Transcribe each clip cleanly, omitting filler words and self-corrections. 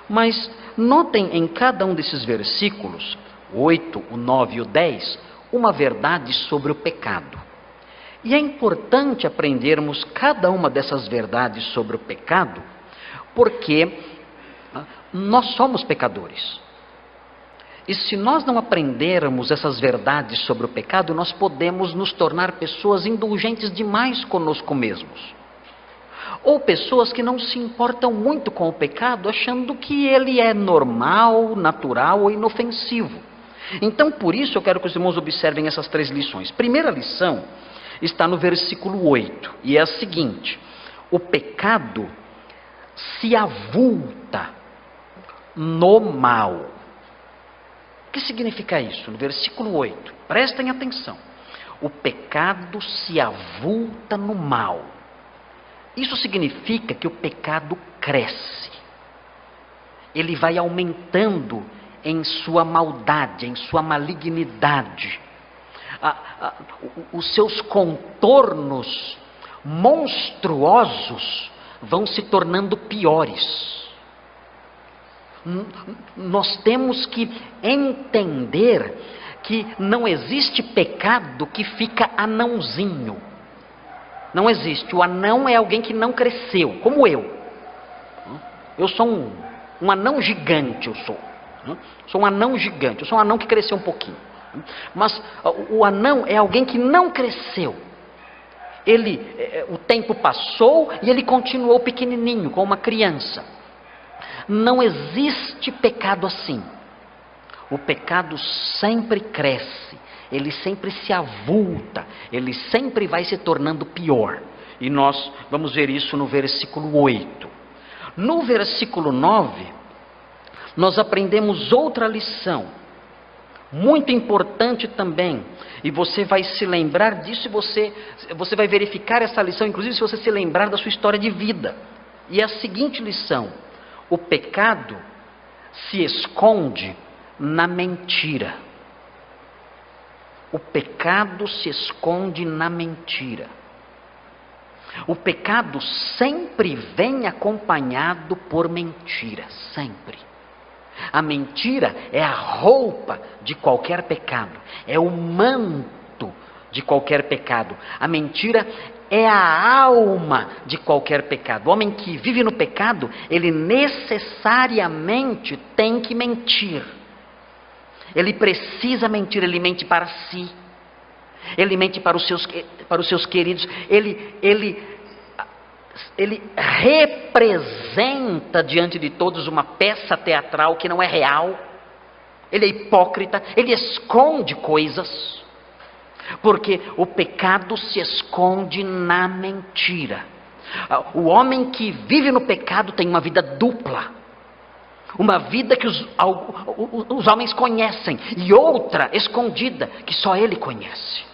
Mas notem em cada um desses versículos, o 8, o 9 e o 10, uma verdade sobre o pecado. E é importante aprendermos cada uma dessas verdades sobre o pecado, porque nós somos pecadores. E se nós não aprendermos essas verdades sobre o pecado, nós podemos nos tornar pessoas indulgentes demais conosco mesmos. Ou pessoas que não se importam muito com o pecado, achando que ele é normal, natural ou inofensivo. Então, por isso, eu quero que os irmãos observem essas 3 lições. Primeira lição está no versículo 8, e é a seguinte: o pecado se avulta no mal. O que significa isso? No versículo 8, prestem atenção. O pecado se avulta no mal. Isso significa que o pecado cresce. Ele vai aumentando em sua maldade, em sua malignidade. Os seus contornos monstruosos vão se tornando piores. Nós temos que entender que não existe pecado que fica anãozinho. Não existe. O anão é alguém que não cresceu, como eu. Eu sou um anão gigante, eu sou. Sou um anão gigante, eu sou um anão que cresceu um pouquinho. Mas o anão é alguém que não cresceu. O tempo passou e ele continuou pequenininho, como uma criança. Não existe pecado assim. O pecado sempre cresce, ele sempre se avulta, ele sempre vai se tornando pior. E nós vamos ver isso no versículo 8. No versículo 9, nós aprendemos outra lição, muito importante também, e você vai se lembrar disso, e você vai verificar essa lição, inclusive se você se lembrar da sua história de vida. E é a seguinte lição: o pecado se esconde na mentira. O pecado se esconde na mentira. O pecado sempre vem acompanhado por mentira, sempre. A mentira é a roupa de qualquer pecado, é o manto de qualquer pecado. A mentira é a alma de qualquer pecado. O homem que vive no pecado, ele necessariamente tem que mentir. Ele precisa mentir, ele mente para si. Ele mente para os seus queridos. Ele representa diante de todos uma peça teatral que não é real. Ele é hipócrita, ele esconde coisas. Porque o pecado se esconde na mentira. O homem que vive no pecado tem uma vida dupla. Uma vida que os homens conhecem, e outra escondida, que só ele conhece.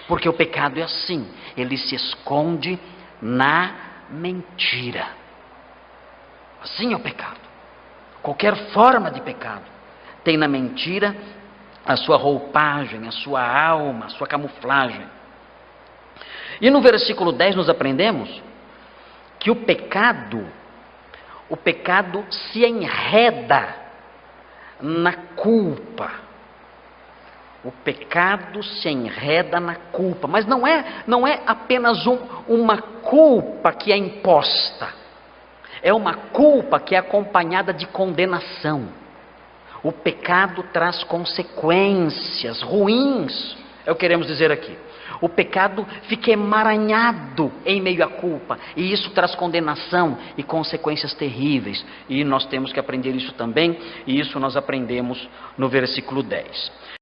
Porque o pecado é assim, ele se esconde na mentira. Assim é o pecado. Qualquer forma de pecado tem na mentira a sua roupagem, a sua alma, a sua camuflagem. E no versículo 10 nós aprendemos que o pecado se enreda na culpa. O pecado se enreda na culpa, mas não é apenas uma culpa que é imposta. É uma culpa que é acompanhada de condenação. O pecado traz consequências ruins, é o que queremos dizer aqui. O pecado fica emaranhado em meio à culpa, e isso traz condenação e consequências terríveis, e nós temos que aprender isso também, e isso nós aprendemos no versículo 10.